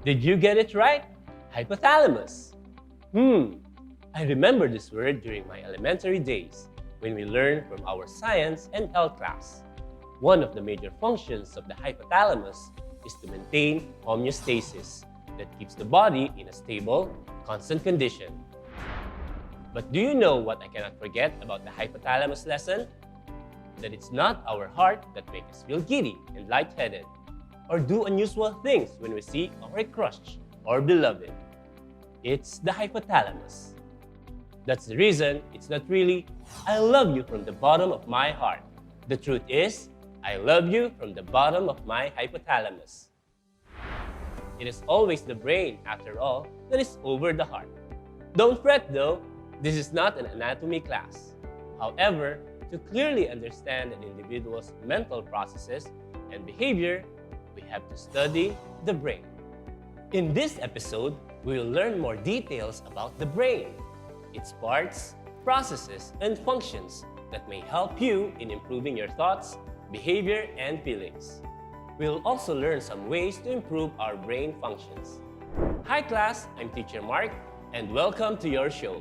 Did you get it right? Hypothalamus. I remember this word during my elementary days when we learned from our science and health class. One of the major functions of the hypothalamus is to maintain homeostasis that keeps the body in a stable, constant condition. But do you know what I cannot forget about the hypothalamus lesson? That it's not our heart that makes us feel giddy and lightheaded, or do unusual things when we see our crush or beloved. It's the hypothalamus. That's the reason it's not really, I love you from the bottom of my heart. The truth is, I love you from the bottom of my hypothalamus. It is always the brain, after all, that is over the heart. Don't fret though, this is not an anatomy class. However, to clearly understand an individual's mental processes and behavior, we have to study the brain. In this episode, we will learn more details about the brain, its parts, processes, and functions that may help you in improving your thoughts, behavior, and feelings. We will also learn some ways to improve our brain functions. Hi class, I'm Teacher Mark, and welcome to your show,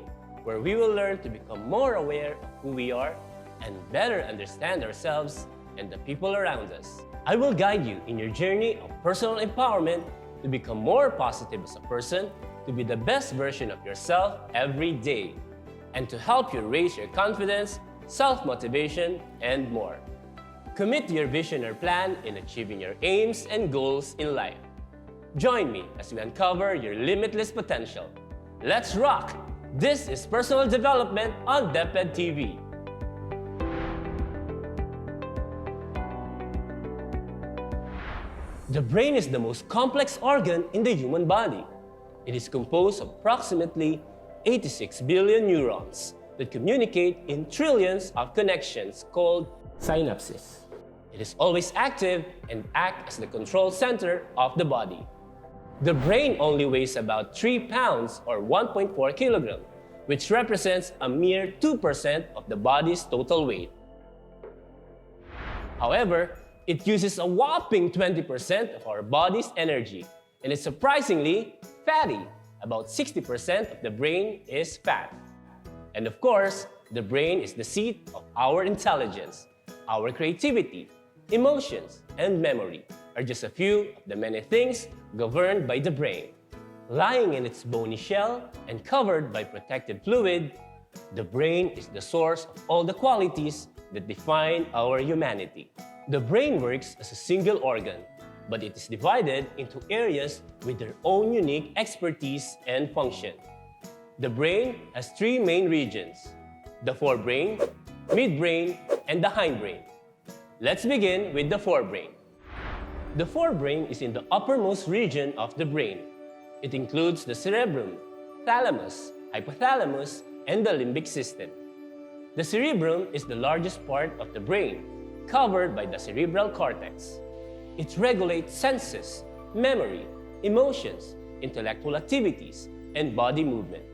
where we will learn to become more aware of who we are and better understand ourselves and the people around us. I will guide you in your journey of personal empowerment to become more positive as a person, to be the best version of yourself every day, and to help you raise your confidence, self-motivation, and more. Commit to your vision or plan in achieving your aims and goals in life. Join me as we uncover your limitless potential. Let's rock! This is Personal Development on DepEd TV. The brain is the most complex organ in the human body. It is composed of approximately 86 billion neurons that communicate in trillions of connections called synapses. It is always active and acts as the control center of the body. The brain only weighs about 3 pounds or 1.4 kilograms, which represents a mere 2% of the body's total weight. However, it uses a whopping 20% of our body's energy, and is surprisingly fatty. About 60% of the brain is fat. And of course, the brain is the seat of our intelligence. Our creativity, emotions, and memory are just a few of the many things governed by the brain. Lying in its bony shell and covered by protective fluid, the brain is the source of all the qualities that define our humanity. The brain works as a single organ, but it is divided into areas with their own unique expertise and function. The brain has 3 main regions: the forebrain, midbrain, and the hindbrain. Let's begin with the forebrain. The forebrain is in the uppermost region of the brain. It includes the cerebrum, thalamus, hypothalamus, and the limbic system. The cerebrum is the largest part of the brain, covered by the cerebral cortex. It regulates senses, memory, emotions, intellectual activities, and body movement,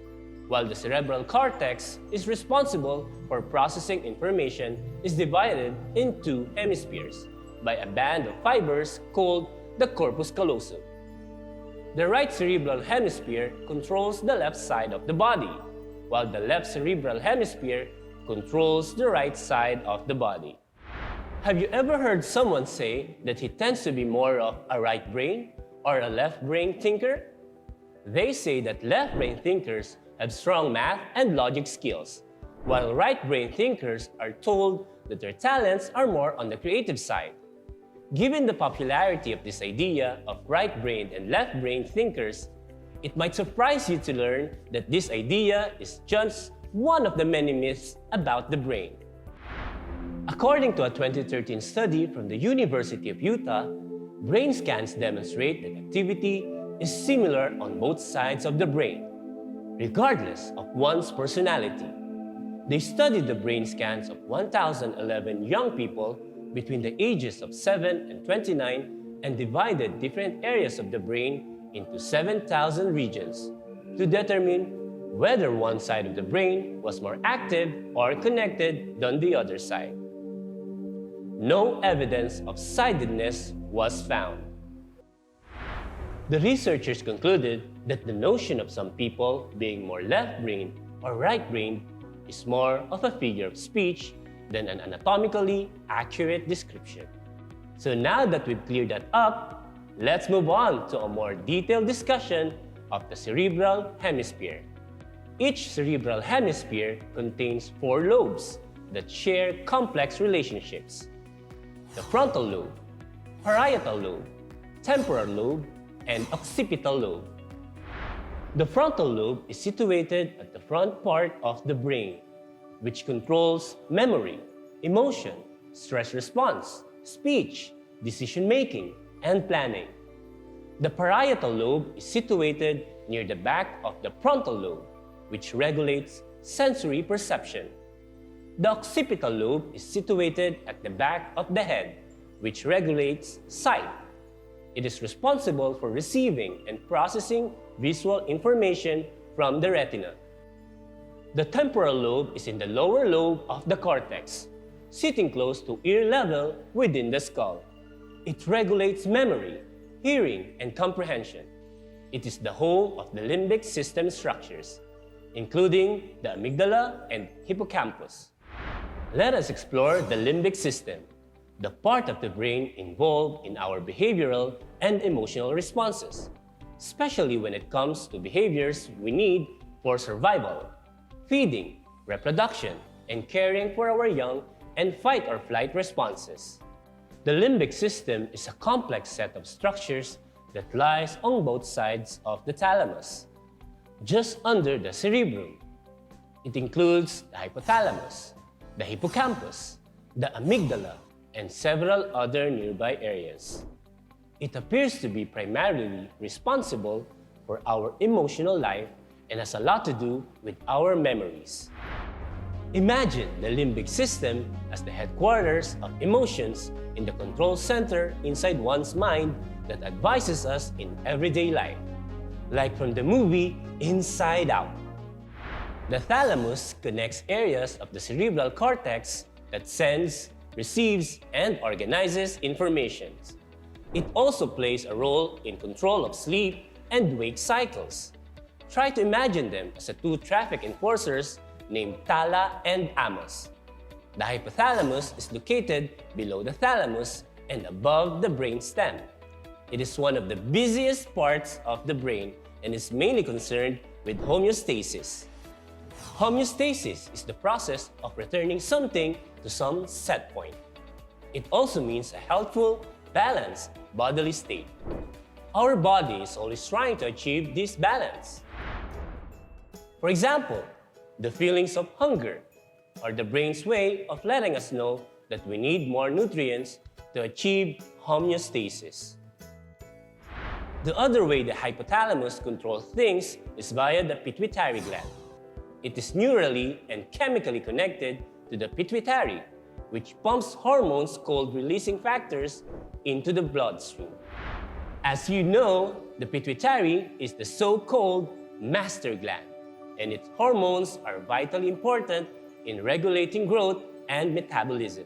while the cerebral cortex is responsible for processing information is divided into hemispheres by a band of fibers called the corpus callosum. The right cerebral hemisphere controls the left side of the body, while the left cerebral hemisphere controls the right side of the body. Have you ever heard someone say that he tends to be more of a right brain or a left brain thinker? They say that left brain thinkers have strong math and logic skills, while right brain thinkers are told that their talents are more on the creative side. Given the popularity of this idea of right brain and left brain thinkers, it might surprise you to learn that this idea is just one of the many myths about the brain. According to a 2013 study from the University of Utah, brain scans demonstrate that activity is similar on both sides of the brain, regardless of one's personality. They studied the brain scans of 1,011 young people between the ages of 7 and 29 and divided different areas of the brain into 7,000 regions to determine whether one side of the brain was more active or connected than the other side. No evidence of sidedness was found. The researchers concluded that the notion of some people being more left-brained or right-brained is more of a figure of speech than an anatomically accurate description. So now that we've cleared that up, let's move on to a more detailed discussion of the cerebral hemisphere. Each cerebral hemisphere contains 4 lobes that share complex relationships: the frontal lobe, parietal lobe, temporal lobe, and occipital lobe. The frontal lobe is situated at the front part of the brain, which controls memory, emotion, stress response, speech, decision-making, and planning. The parietal lobe is situated near the back of the frontal lobe, which regulates sensory perception. The occipital lobe is situated at the back of the head, which regulates sight. It is responsible for receiving and processing visual information from the retina. The temporal lobe is in the lower lobe of the cortex, sitting close to ear level within the skull. It regulates memory, hearing, and comprehension. It is the home of the limbic system structures, including the amygdala and hippocampus. Let us explore the limbic system, the part of the brain involved in our behavioral and emotional responses, especially when it comes to behaviors we need for survival, feeding, reproduction, and caring for our young, and fight or flight responses. The limbic system is a complex set of structures that lies on both sides of the thalamus, just under the cerebrum. It includes the hypothalamus, the hippocampus, the amygdala, and several other nearby areas. It appears to be primarily responsible for our emotional life and has a lot to do with our memories. Imagine the limbic system as the headquarters of emotions in the control center inside one's mind that advises us in everyday life, like from the movie Inside Out. The thalamus connects areas of the cerebral cortex that sends, receives, and organizes information. It also plays a role in control of sleep and wake cycles. Try to imagine them as 2 traffic enforcers named Tala and Amos. The hypothalamus is located below the thalamus and above the brain stem. It is one of the busiest parts of the brain and is mainly concerned with homeostasis. Homeostasis is the process of returning something to some set point. It also means a healthful, balanced bodily state. Our body is always trying to achieve this balance. For example, the feelings of hunger are the brain's way of letting us know that we need more nutrients to achieve homeostasis. The other way the hypothalamus controls things is via the pituitary gland. It is neurally and chemically connected to the pituitary, which pumps hormones called releasing factors into the bloodstream. As you know, the pituitary is the so-called master gland, and its hormones are vitally important in regulating growth and metabolism.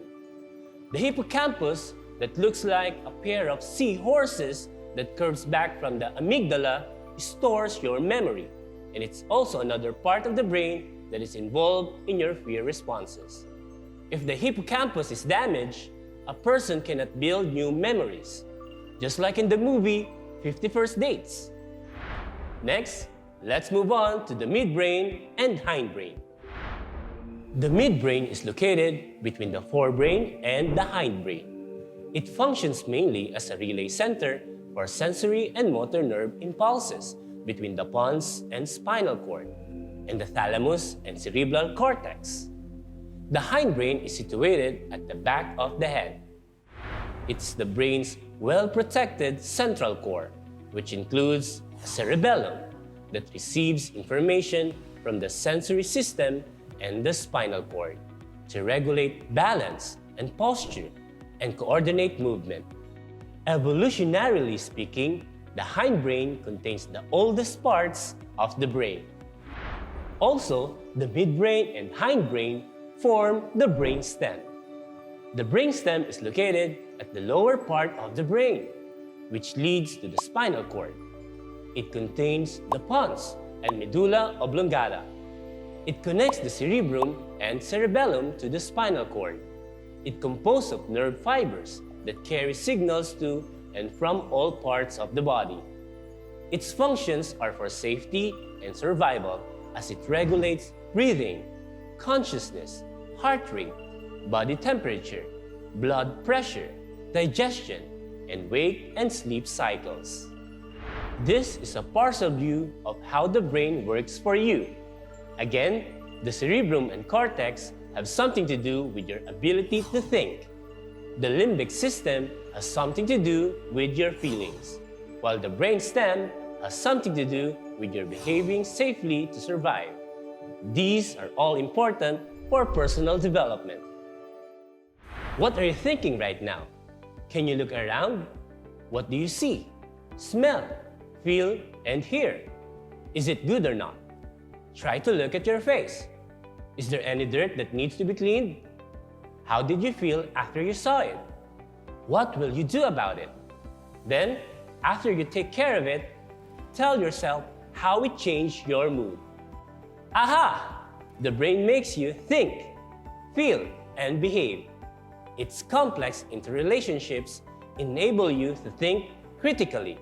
The hippocampus, that looks like a pair of seahorses that curves back from the amygdala, stores your memory, and it's also another part of the brain that is involved in your fear responses. If the hippocampus is damaged, a person cannot build new memories, just like in the movie 50 First Dates. Next, let's move on to the midbrain and hindbrain. The midbrain is located between the forebrain and the hindbrain. It functions mainly as a relay center for sensory and motor nerve impulses between the pons and spinal cord, and the thalamus and cerebral cortex. The hindbrain is situated at the back of the head. It's the brain's well-protected central core, which includes a cerebellum that receives information from the sensory system and the spinal cord to regulate balance and posture and coordinate movement. Evolutionarily speaking, the hindbrain contains the oldest parts of the brain. Also, the midbrain and hindbrain form the brainstem. The brainstem is located at the lower part of the brain, which leads to the spinal cord, It contains the pons and medulla oblongata. It connects the cerebrum and cerebellum to the spinal cord. It composed of nerve fibers that carry signals to and from all parts of the body. Its functions are for safety and survival as it regulates breathing, consciousness, heart rate, body temperature, blood pressure, digestion, and wake and sleep cycles. This is a partial view of how the brain works for you. Again, the cerebrum and cortex have something to do with your ability to think. The limbic system has something to do with your feelings, while the brain stem has something to do with your behaving safely to survive. These are all important for personal development. What are you thinking right now? Can you look around? What do you see, smell, feel, and hear? Is it good or not? Try to look at your face. Is there any dirt that needs to be cleaned? How did you feel after you saw it? What will you do about it? Then, after you take care of it, tell yourself how it changed your mood. Aha! The brain makes you think, feel, and behave. Its complex interrelationships enable you to think critically,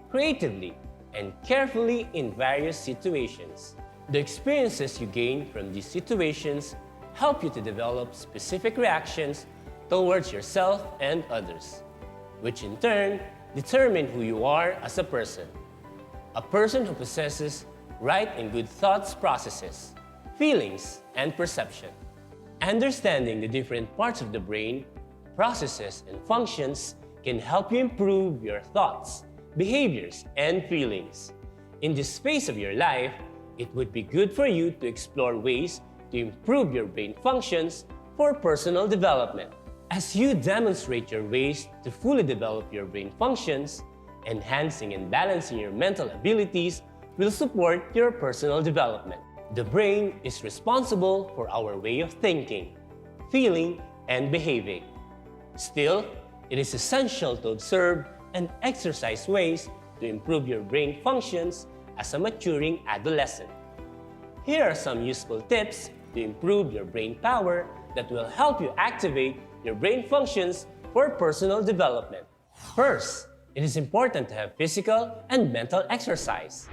creatively, and carefully in various situations. The experiences you gain from these situations help you to develop specific reactions towards yourself and others, which in turn determine who you are as a person. A person who possesses right and good thoughts processes, feelings, and perception. Understanding the different parts of the brain, processes, and functions can help you improve your thoughts, behaviors, and feelings. In this phase of your life, it would be good for you to explore ways to improve your brain functions for personal development. As you demonstrate your ways to fully develop your brain functions, enhancing and balancing your mental abilities will support your personal development. The brain is responsible for our way of thinking, feeling, and behaving. Still, it is essential to observe and exercise ways to improve your brain functions as a maturing adolescent. Here are some useful tips to improve your brain power that will help you activate your brain functions for personal development. First, it is important to have physical and mental exercise.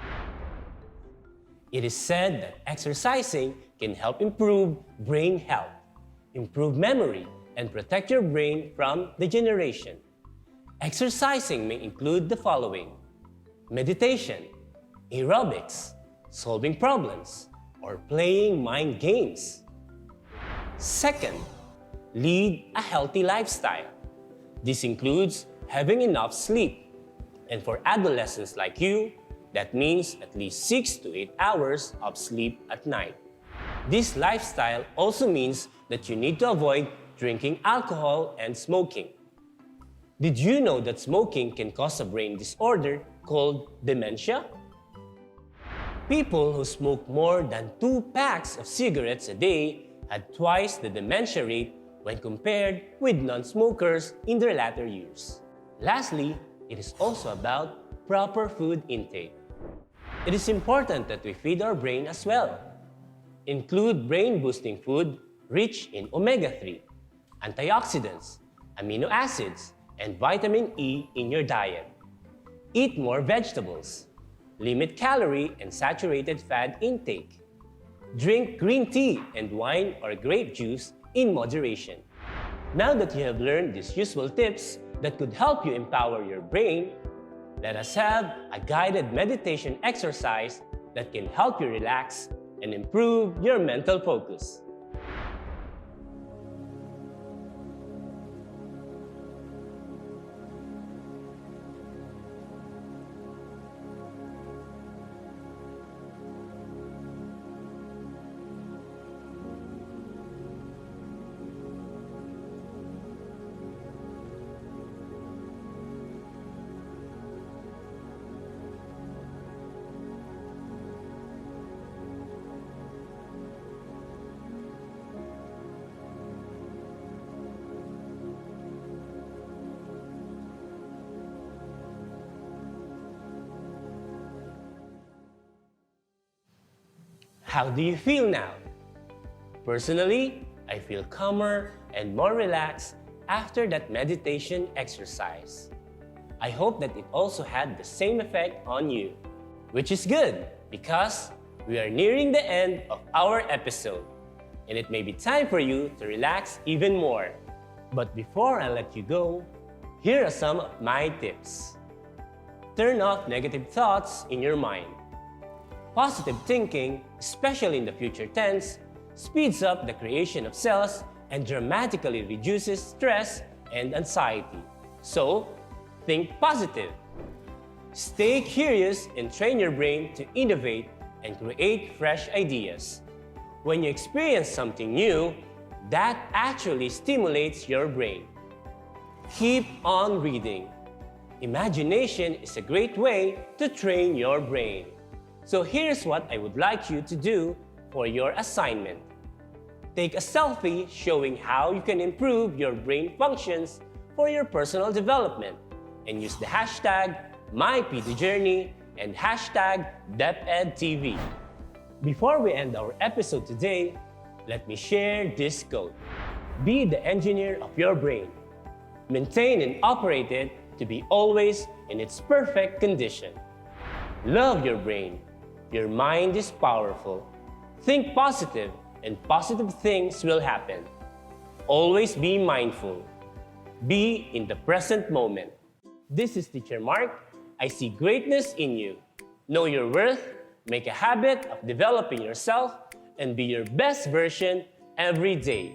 It is said that exercising can help improve brain health, improve memory, and protect your brain from degeneration. Exercising may include the following: meditation, aerobics, solving problems, or playing mind games. Second, lead a healthy lifestyle. This includes having enough sleep. And for adolescents like you, that means at least 6 to 8 hours of sleep at night. This lifestyle also means that you need to avoid drinking alcohol and smoking. Did you know that smoking can cause a brain disorder called dementia? People who smoke more than 2 packs of cigarettes a day had twice the dementia rate when compared with non-smokers in their latter years. Lastly, it is also about proper food intake. It is important that we feed our brain as well. Include brain-boosting food rich in omega-3, antioxidants, amino acids, and vitamin E in your diet. Eat more vegetables. Limit calorie and saturated fat intake. Drink green tea and wine or grape juice in moderation. Now that you have learned these useful tips that could help you empower your brain, let us have a guided meditation exercise that can help you relax and improve your mental focus. How do you feel now? Personally, I feel calmer and more relaxed after that meditation exercise. I hope that it also had the same effect on you, which is good because we are nearing the end of our episode and it may be time for you to relax even more. But before I let you go, here are some of my tips. Turn off negative thoughts in your mind. Positive thinking, especially in the future tense, speeds up the creation of cells and dramatically reduces stress and anxiety. So, think positive. Stay curious and train your brain to innovate and create fresh ideas. When you experience something new, that actually stimulates your brain. Keep on reading. Imagination is a great way to train your brain. So here's what I would like you to do for your assignment. Take a selfie showing how you can improve your brain functions for your personal development and use the hashtag MyPDJourney and hashtag DepEdTV. Before we end our episode today, let me share this quote. Be the engineer of your brain. Maintain and operate it to be always in its perfect condition. Love your brain. Your mind is powerful. Think positive and positive things will happen. Always be mindful. Be in the present moment. This is Teacher Mark. I see greatness in you. Know your worth, make a habit of developing yourself, and be your best version every day.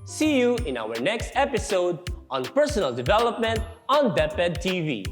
See you in our next episode on personal development on DepEd TV.